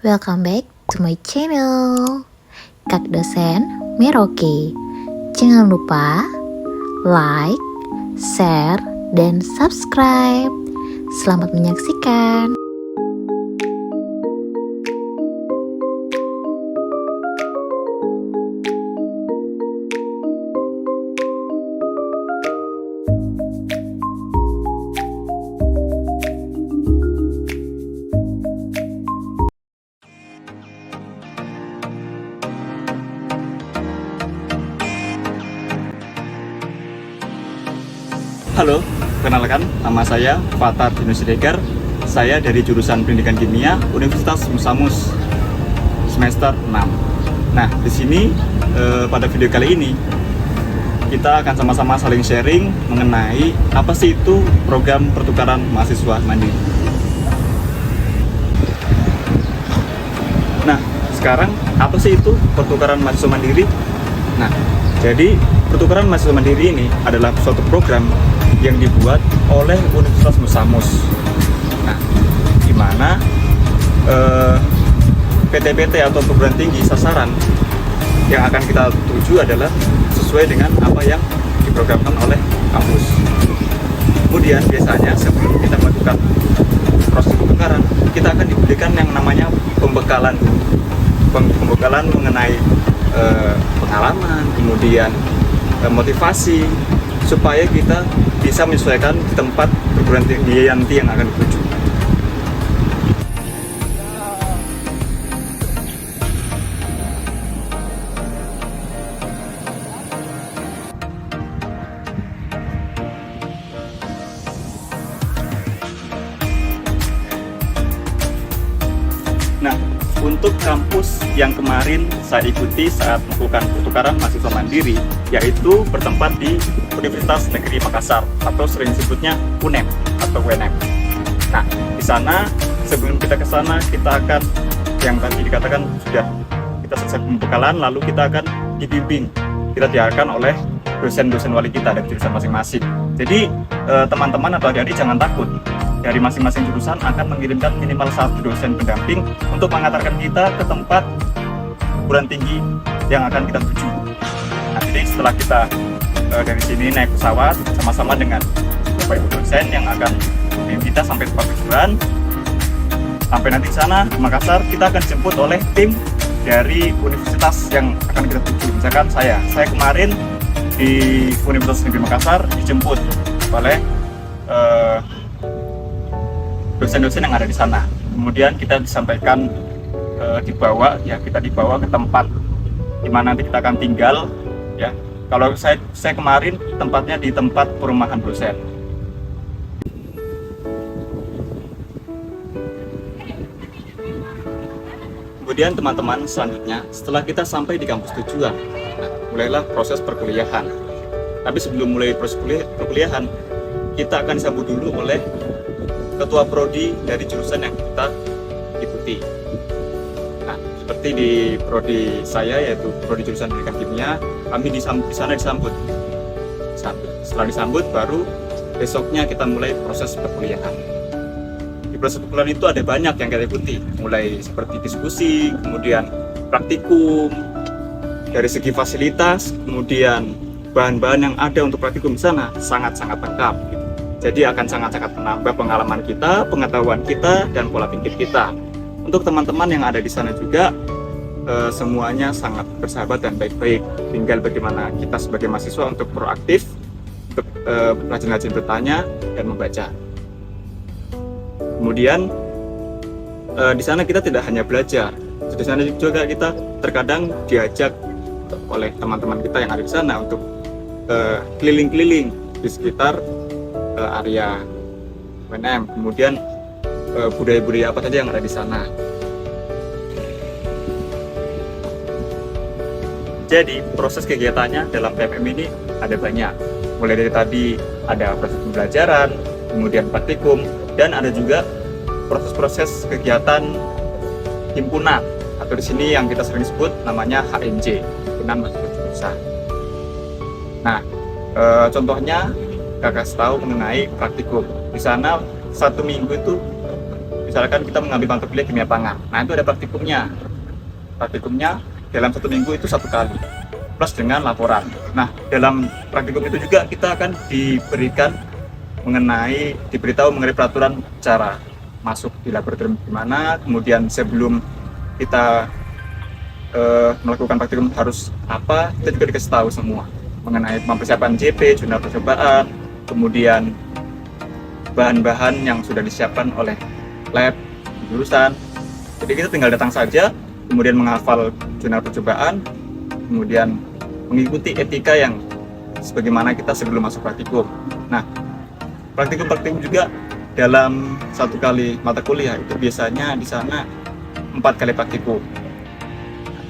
Welcome back to my channel Kak Dosen Merauke. Jangan lupa like, share, dan subscribe. Selamat menyaksikan. Halo, kenalkan nama saya Fathar Dino Siregar. Saya dari jurusan Pendidikan Kimia Universitas Musamus semester 6. Nah, di sini pada video kali ini kita akan sama-sama saling sharing mengenai apa sih itu program pertukaran mahasiswa mandiri. Nah, sekarang apa sih itu pertukaran mahasiswa mandiri? Nah, jadi pertukaran mahasiswa mandiri ini adalah suatu program yang dibuat oleh Universitas Musamus. Nah, di mana PT-PT atau perguruan tinggi sasaran yang akan kita tuju adalah sesuai dengan apa yang diprogramkan oleh kampus. Kemudian biasanya sebelum kita melakukan proses pertukaran, kita akan diberikan yang namanya pembekalan mengenai pengalaman, kemudian motivasi, supaya kita bisa menyesuaikan tempat perguruan tinggi nanti yang akan dituju. Nah, untuk kampus yang kemarin saya ikuti saat melakukan pertukaran mahasiswa mandiri, yaitu bertempat di Universitas Negeri Makassar atau sering disebutnya UNEM atau UNM. Nah, di sana sebelum kita ke sana kita akan yang tadi dikatakan sudah kita selesai pembekalan, lalu kita akan dibimbing, kita diarahkan oleh dosen-dosen wali kita dari jurusan masing-masing. Jadi teman-teman atau adik-adik jangan takut, dari masing-masing jurusan akan mengirimkan minimal satu dosen pendamping untuk mengantarkan kita ke tempat perguruan tinggi yang akan kita tuju. Nah, jadi setelah kita dari sini naik pesawat sama-sama dengan Bapak Ibu dosen yang akan membimbing kita sampai tempat tujuan. Sampai nanti di sana di Makassar, kita akan dijemput oleh tim dari universitas yang akan kita tuju. Misalkan saya kemarin di Universitas Negeri Makassar dijemput oleh dosen-dosen yang ada di sana. Kemudian kita disampaikan dibawa ke tempat di mana nanti kita akan tinggal, ya. Kalau saya kemarin tempatnya di tempat perumahan dosen. Kemudian teman-teman selanjutnya, setelah kita sampai di kampus tujuan, nah, mulailah proses perkuliahan. Tapi sebelum mulai proses perkuliahan, kita akan disambut dulu oleh ketua prodi dari jurusan yang kita ikuti. Nah, seperti di prodi saya, yaitu prodi jurusan Pendidikan Kimia, kami di sana disambut. Setelah disambut, baru besoknya kita mulai proses perkuliahan. Di proses perkuliahan itu ada banyak yang kita ikuti, mulai seperti diskusi, kemudian praktikum, dari segi fasilitas, kemudian bahan-bahan yang ada untuk praktikum di sana sangat-sangat lengkap. Jadi akan sangat-sangat menambah pengalaman kita, pengetahuan kita, dan pola pikir kita. Untuk teman-teman yang ada di sana juga, semuanya sangat bersahabat dan baik-baik. Tinggal bagaimana kita sebagai mahasiswa untuk proaktif, untuk rajin-rajin bertanya dan membaca. Kemudian di sana kita tidak hanya belajar, di sana juga kita terkadang diajak oleh teman-teman kita yang ada di sana untuk keliling-keliling di sekitar area UNM, kemudian budaya-budaya apa saja yang ada di sana. Jadi proses kegiatannya dalam PMM ini ada banyak, mulai dari tadi ada proses pembelajaran, kemudian praktikum, dan ada juga proses-proses kegiatan himpunan atau di sini yang kita sering sebut namanya HMJ, himpunan mahasiswa jurusan. Nah, contohnya kakak tahu mengenai praktikum. Di sana 1 minggu itu misalkan kita mengambil mata kuliah kimia pangan. Nah, itu ada praktikumnya. Praktikumnya dalam 1 minggu itu 1 kali, plus dengan laporan. Nah, dalam praktikum itu juga kita akan diberitahu mengenai peraturan cara masuk di laboratorium gimana, kemudian sebelum kita melakukan praktikum harus apa, kita juga dikasih tahu semua mengenai persiapan JP, jurnal percobaan, kemudian bahan-bahan yang sudah disiapkan oleh lab jurusan. Jadi kita tinggal datang saja, kemudian menghafal jurnal percobaan, kemudian mengikuti etika yang sebagaimana kita sebelum masuk praktikum. Nah, praktikum juga dalam 1 kali mata kuliah itu biasanya di sana 4 kali praktikum.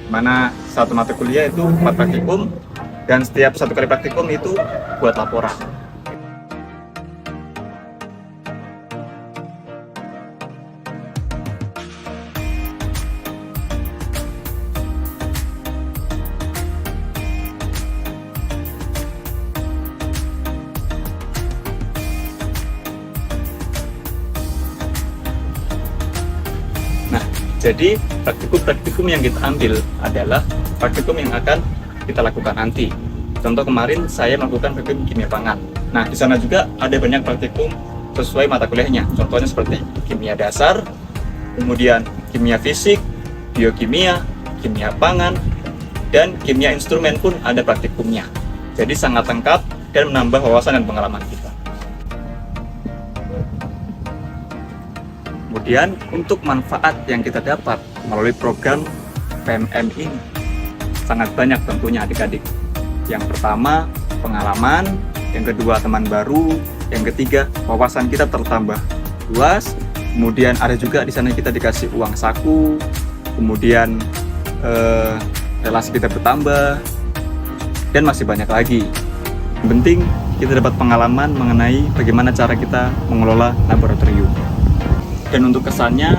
Mana 1 mata kuliah itu 4 praktikum, dan setiap 1 kali praktikum itu buat laporan. Jadi praktikum yang kita ambil adalah praktikum yang akan kita lakukan nanti. Contoh kemarin saya melakukan praktikum kimia pangan. Nah, di sana juga ada banyak praktikum sesuai mata kuliahnya. Contohnya seperti kimia dasar, kemudian kimia fisik, biokimia, kimia pangan, dan kimia instrumen pun ada praktikumnya. Jadi sangat lengkap dan menambah wawasan dan pengalaman kita. Kemudian untuk manfaat yang kita dapat melalui program PMM ini sangat banyak tentunya adik-adik. Yang pertama pengalaman, yang kedua teman baru, yang ketiga wawasan kita bertambah luas. Kemudian ada juga di sana kita dikasih uang saku, kemudian relasi kita bertambah, dan masih banyak lagi. Yang penting kita dapat pengalaman mengenai bagaimana cara kita mengelola laboratorium. Dan untuk kesannya,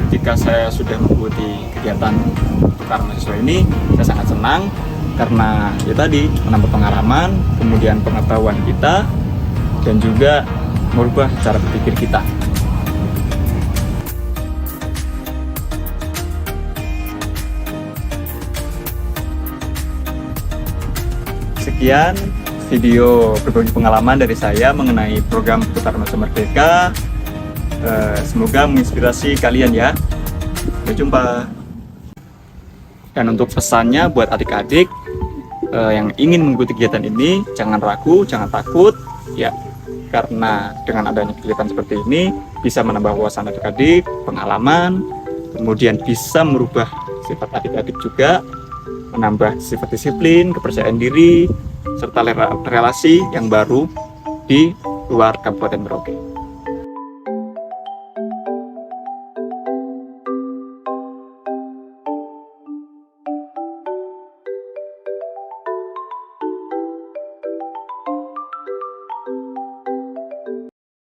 ketika saya sudah mengikuti kegiatan tukar mahasiswa ini, saya sangat senang karena ya tadi menambah pengalaman, kemudian pengetahuan kita, dan juga merubah cara berpikir kita. Sekian video berbagi pengalaman dari saya mengenai program Putar Masa Merdeka. Semoga menginspirasi kalian ya. Sampai jumpa. Dan untuk pesannya buat adik-adik yang ingin mengikuti kegiatan ini, jangan ragu, jangan takut ya, karena dengan adanya kegiatan seperti ini bisa menambah wawasan adik-adik, pengalaman, kemudian bisa merubah sifat adik-adik juga, menambah sifat disiplin, kepercayaan diri, serta relasi yang baru di luar Kabupaten Merauke.